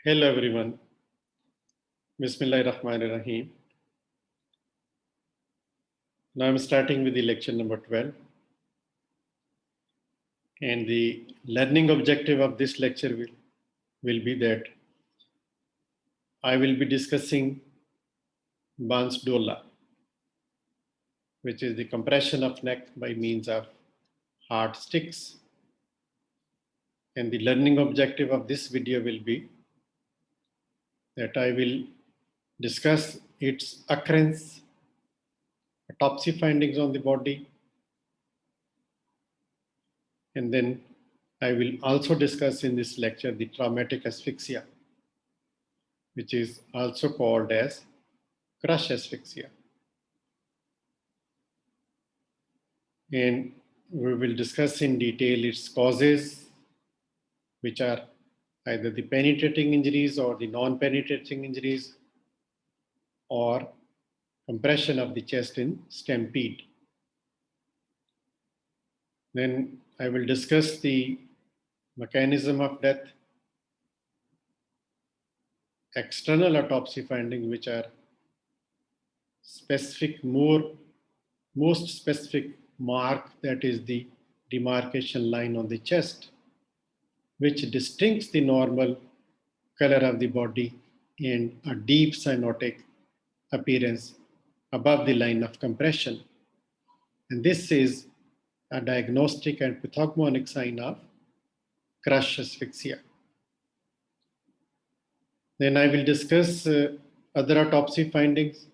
Hello everyone. Bismillahirrahmanirrahim. Now I'm starting with the lecture number 12. And the learning objective of this lecture will be that I will be discussing Barnes Dola, which is the compression of neck by means of hard sticks. And the learning objective of this video will be that I will discuss its occurrence, autopsy findings on the body, and then I will also discuss in this lecture the traumatic asphyxia, which is also called as crush asphyxia. And we will discuss in detail its causes, which are either the penetrating injuries or the non-penetrating injuries, or compression of the chest in stampede. Then I will discuss the mechanism of death, external autopsy findings, which are specific, most specific mark, that is the demarcation line on the chest, which distincts the normal color of the body and a deep cyanotic appearance above the line of compression. And this is a diagnostic and pathognomonic sign of crush asphyxia. Then I will discuss other autopsy findings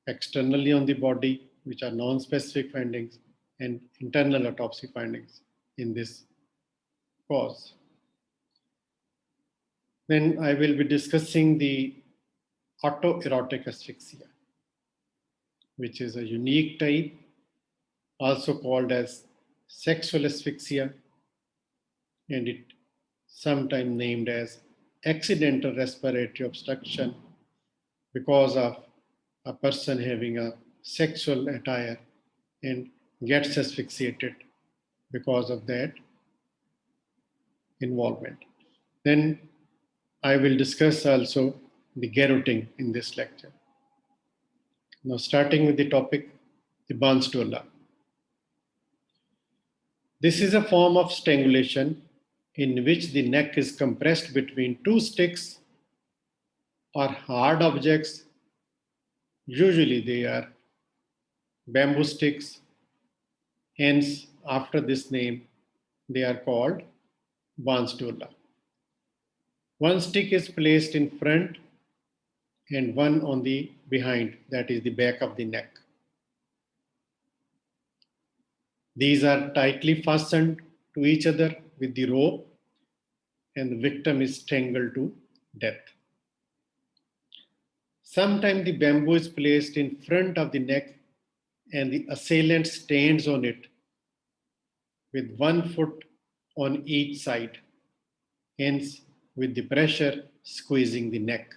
externally on the body, which are non-specific findings, and internal autopsy findings in this cause. Then I will be discussing the autoerotic asphyxia, which is a unique type, also called as sexual asphyxia, and it sometimes named as accidental respiratory obstruction because of a person having a sexual attire and gets asphyxiated because of that involvement. Then I will discuss also the garroting in this lecture. Now, starting with the topic, the Barnes Dola. This is a form of strangulation in which the neck is compressed between two sticks or hard objects. Usually they are bamboo sticks. Hence, after this name, they are called Barnes Dola. One stick is placed in front and one on the behind, that is the back of the neck. These are tightly fastened to each other with the rope, and the victim is strangled to death. Sometimes the bamboo is placed in front of the neck and the assailant stands on it with 1 foot on each side, hence with the pressure squeezing the neck.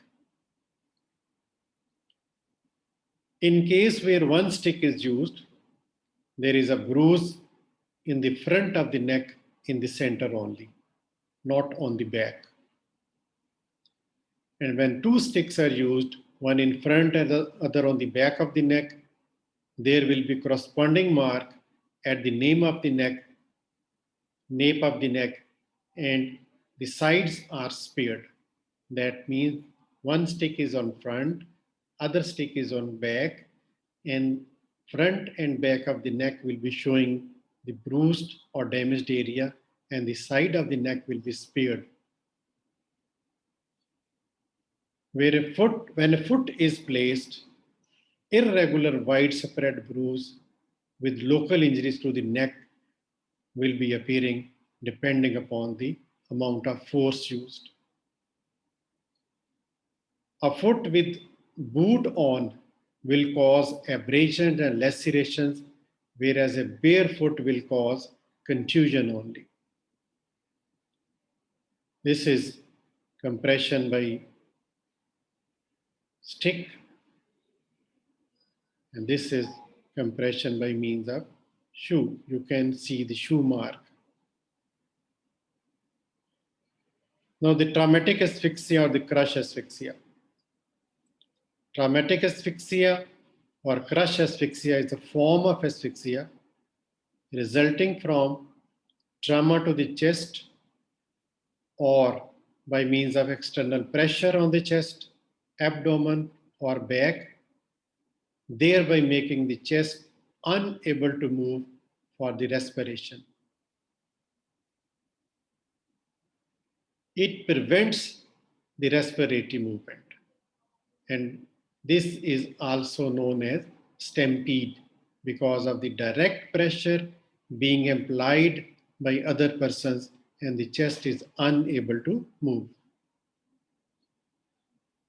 In case where one stick is used, there is a bruise in the front of the neck in the center only, not on the back. And when two sticks are used, one in front and the other on the back of the neck, there will be corresponding mark at the nape of the neck, and the sides are spared. That means one stick is on front, other stick is on back, and front and back of the neck will be showing the bruised or damaged area, and the side of the neck will be spared. When a foot is placed, irregular widespread bruise with local injuries to the neck will be appearing depending upon the amount of force used. A foot with boot on will cause abrasions and lacerations, whereas a bare foot will cause contusion only. This is compression by stick, and this is compression by means of shoe. You can see the shoe mark. Now the traumatic asphyxia or the crush asphyxia. Traumatic asphyxia or crush asphyxia is a form of asphyxia resulting from trauma to the chest or by means of external pressure on the chest, abdomen, or back, thereby making the chest unable to move for the respiration. It prevents the respiratory movement, and this is also known as stampede because of the direct pressure being applied by other persons and the chest is unable to move.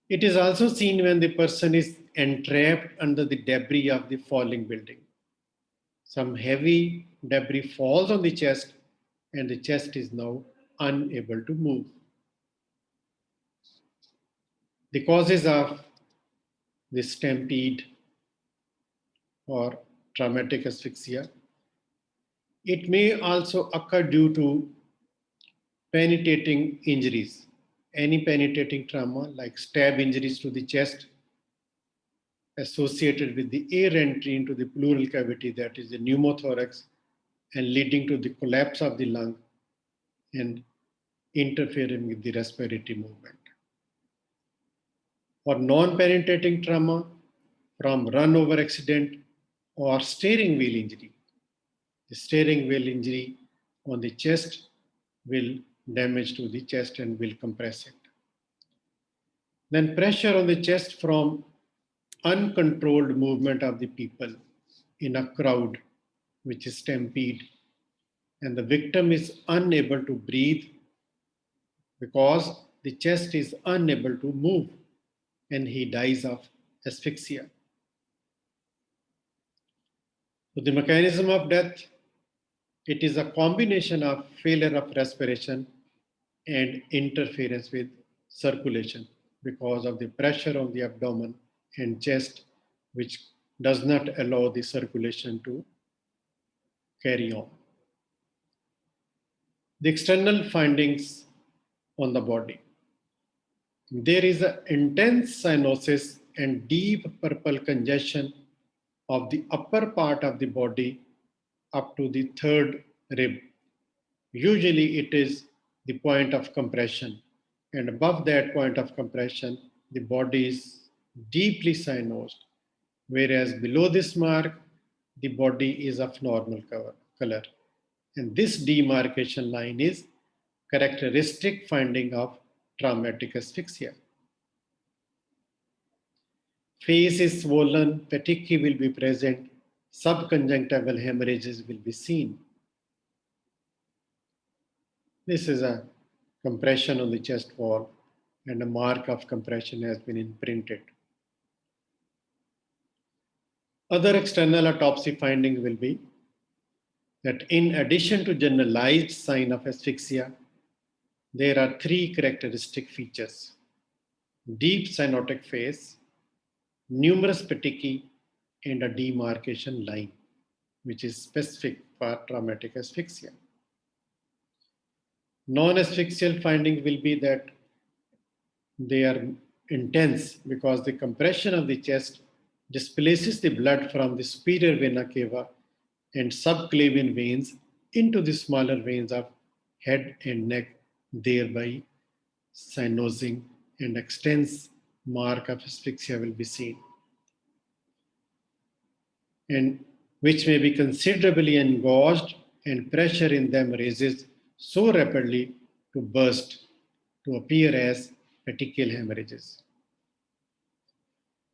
It is also seen when the person is entrapped under the debris of the falling building. Some heavy debris falls on the chest and the chest is now unable to move. The causes of the stampede or traumatic asphyxia. It may also occur due to penetrating injuries. Any penetrating trauma like stab injuries to the chest associated with the air entry into the pleural cavity, that is the pneumothorax, and leading to the collapse of the lung and interfering with the respiratory movement. Or non-penetrating trauma from run-over accident or steering wheel injury. The steering wheel injury on the chest will damage to the chest and will compress it. Then pressure on the chest from uncontrolled movement of the people in a crowd, which is stampede, and the victim is unable to breathe because the chest is unable to move and he dies of asphyxia. So the mechanism of death, it is a combination of failure of respiration and interference with circulation because of the pressure on the abdomen and chest, which does not allow the circulation to carry on. The external findings on the body. There is an intense cyanosis and deep purple congestion of the upper part of the body up to the third rib. Usually it is the point of compression, and above that point of compression, the body is deeply cyanosed, whereas below this mark, the body is of normal color. And this demarcation line is characteristic finding of traumatic asphyxia. Face is swollen, petechiae will be present, subconjunctival hemorrhages will be seen. This is a compression on the chest wall and a mark of compression has been imprinted. Other external autopsy findings will be that in addition to generalized sign of asphyxia, there are three characteristic features: deep cyanotic face, numerous petechiae, and a demarcation line, which is specific for traumatic asphyxia. Non-asphyxial findings will be that they are intense because the compression of the chest displaces the blood from the superior vena cava and subclavian veins into the smaller veins of head and neck, thereby cyanosing, and extensive mark of asphyxia will be seen, and which may be considerably engorged, and pressure in them raises so rapidly to burst to appear as petechial hemorrhages.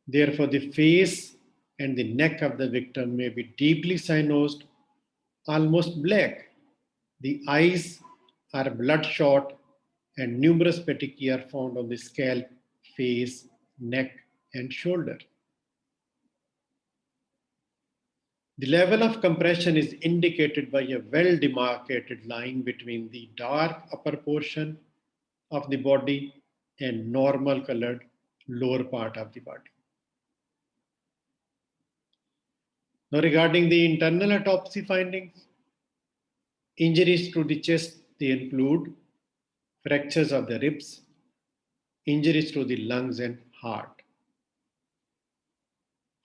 Therefore, the face and the neck of the victim may be deeply cyanosed, almost black. The eyes are bloodshot, and numerous petechiae are found on the scalp, face, neck, and shoulder. The level of compression is indicated by a well-demarcated line between the dark upper portion of the body and normal colored lower part of the body. Now, regarding the internal autopsy findings, injuries to the chest, they include fractures of the ribs, injuries to the lungs and heart.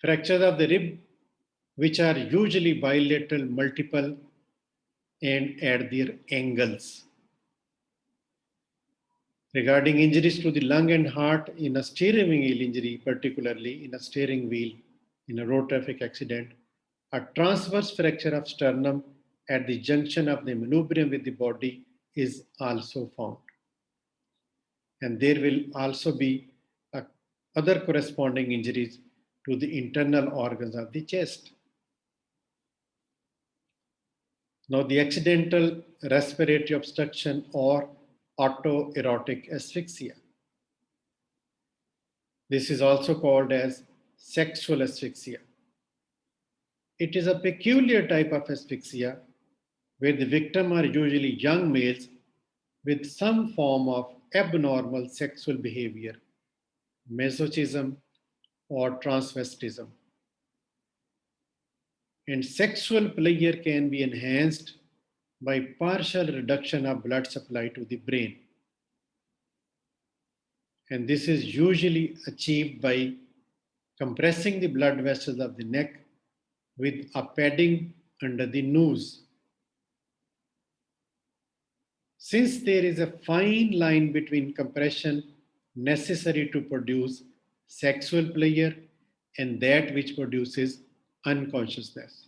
Fractures of the rib, which are usually bilateral, multiple, and at their angles. Regarding injuries to the lung and heart in a steering wheel injury, particularly in a steering wheel in a road traffic accident, a transverse fracture of sternum at the junction of the manubrium with the body is also found. And there will also be other corresponding injuries to the internal organs of the chest. Now, the accidental respiratory obstruction or autoerotic asphyxia. This is also called as sexual asphyxia. It is a peculiar type of asphyxia where the victim are usually young males with some form of abnormal sexual behavior, masochism, or transvestism. And sexual pleasure can be enhanced by partial reduction of blood supply to the brain. And this is usually achieved by compressing the blood vessels of the neck with a padding under the nose. Since there is a fine line between compression necessary to produce sexual pleasure and that which produces unconsciousness.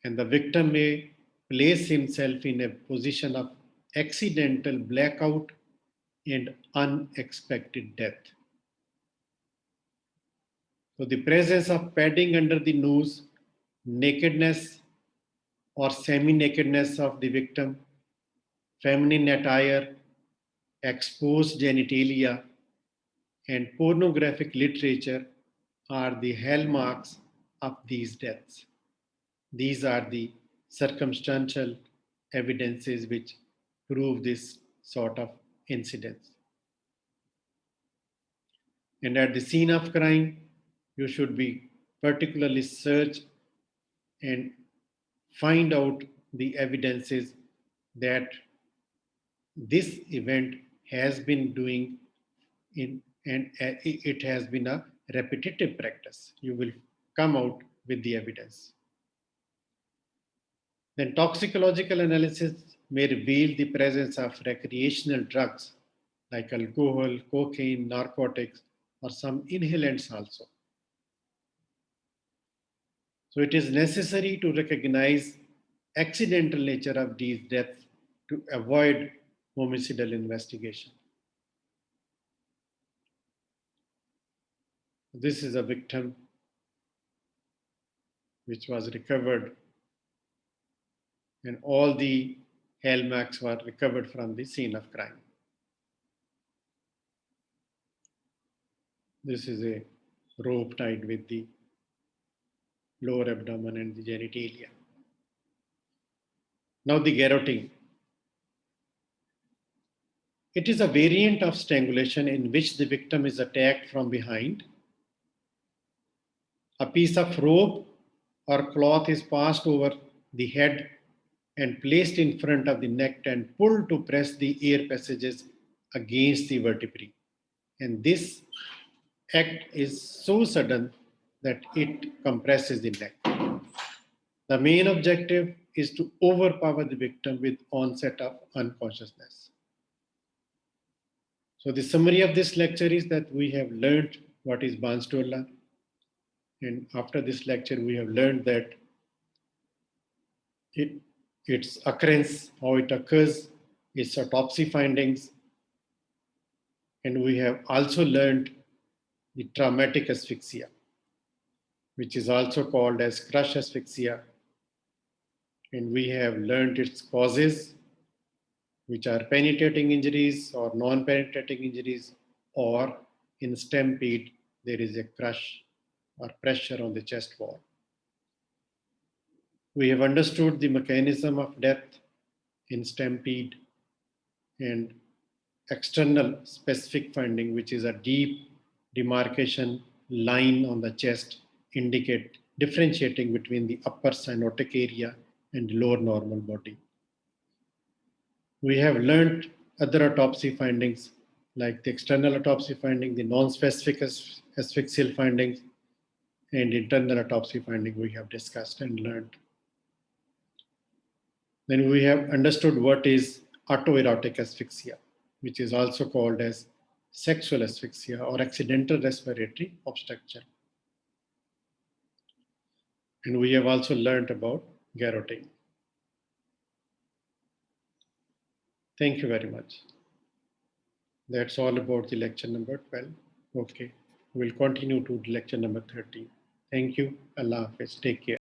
And the victim may place himself in a position of accidental blackout and unexpected death. So the presence of padding under the nose, nakedness or semi-nakedness of the victim, feminine attire, exposed genitalia, and pornographic literature are the hallmarks of these deaths. These are the circumstantial evidences which prove this sort of incidents. And at the scene of crime, you should be particularly search and find out the evidences that this event has been doing in, and it has been a repetitive practice. You will come out with the evidence. Then toxicological analysis may reveal the presence of recreational drugs like alcohol, cocaine, narcotics, or some inhalants also. So it is necessary to recognize accidental nature of these deaths to avoid homicidal investigation. This is a victim which was recovered, and all the hallmarks were recovered from the scene of crime. This is a rope tied with the lower abdomen and the genitalia. Now the garroting. It is a variant of strangulation in which the victim is attacked from behind. A piece of rope or cloth is passed over the head and placed in front of the neck and pulled to press the air passages against the vertebrae. And this act is so sudden that it compresses the neck. The main objective is to overpower the victim with onset of unconsciousness. So the summary of this lecture is that we have learned what is Barnes-Doola. And after this lecture, we have learned that its occurrence, how it occurs, its autopsy findings, and we have also learned the traumatic asphyxia, which is also called as crush asphyxia. And we have learned its causes, which are penetrating injuries or non-penetrating injuries, or in stampede, there is a crush or pressure on the chest wall. We have understood the mechanism of death in stampede and external specific finding, which is a deep demarcation line on the chest, differentiating between the upper cyanotic area and lower normal body. We have learned other autopsy findings like the external autopsy finding, the non-specific asphyxial findings, and internal autopsy finding we have discussed and learned. Then we have understood what is autoerotic asphyxia, which is also called as sexual asphyxia or accidental respiratory obstruction. And we have also learned about garroting. Thank you very much. That's all about the lecture number 12. Okay, we'll continue to lecture number 13. Thank you. Allah Hafiz. Take care.